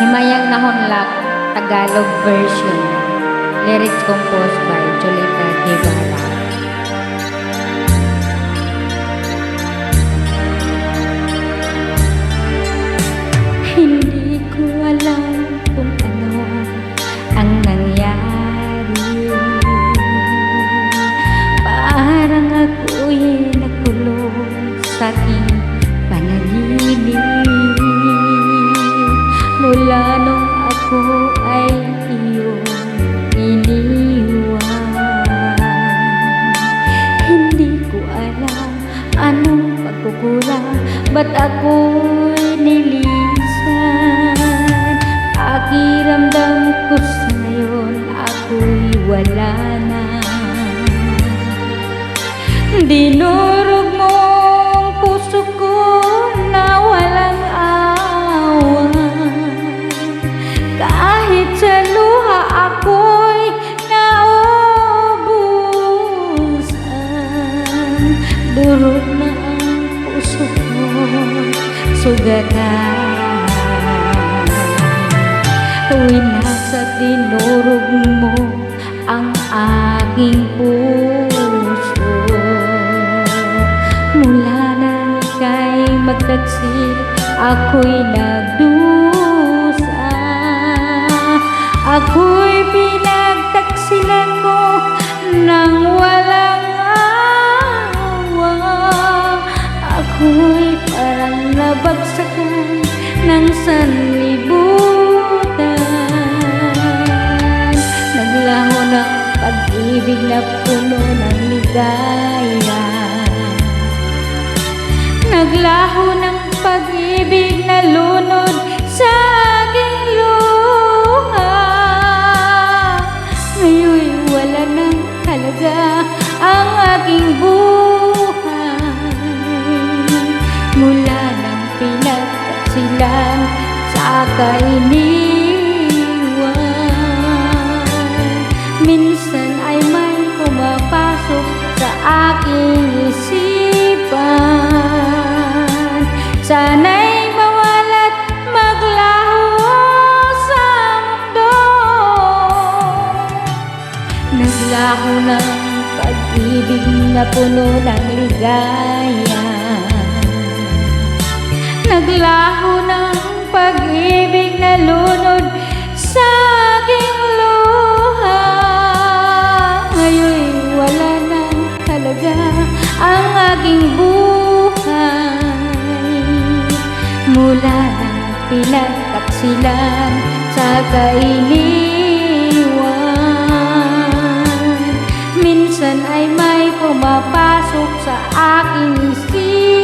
Himayang Nahunlak, Tagalog version. Lyrics composed by Jolita Guevara. Hindi ko alam kung ano ang nangyari. Parang ako'y nakulong sa aking panaginip. Mula nung ako ay iyong iniwan, hindi ko alam anong pagkukulang, ba't ako'y nilisan. Pakiramdam ko sa ngayon ako'y wala na. Dinurog mo ang puso ko na walang awa. Kahit sa luha ako'y naubusan. Durog na ang puso ko, sugatan. Winasag dinurog mo ang aking puso. Mula nang ika'y magtaksil, ako'y nagdusa. Ako'y pinagtaksilan mo nang walang awa. Ako'y parang nabagsakan ng sanlibutan. Naglaho ng pag-ibig na puno ng ligaya. Naglaho ng pag-ibig na lunod sa aking luha. Ngayon'y wala nang halaga ang aking buhay. Mula nang pinagtaksilan sa kainiwan, minsan ay may pumapasok sa aking isipan. Sana'y mawalat maglaho sa mundo. Naglaho ng pag-ibig na puno ng ligaya. Naglaho ng pag-ibig na lunod sa aking luha. Ngayon'y wala nang halaga ang aking buhay. Mula nang pinagtaksilan sa kainiwan, minsan ay may pumapasok sa aking isip.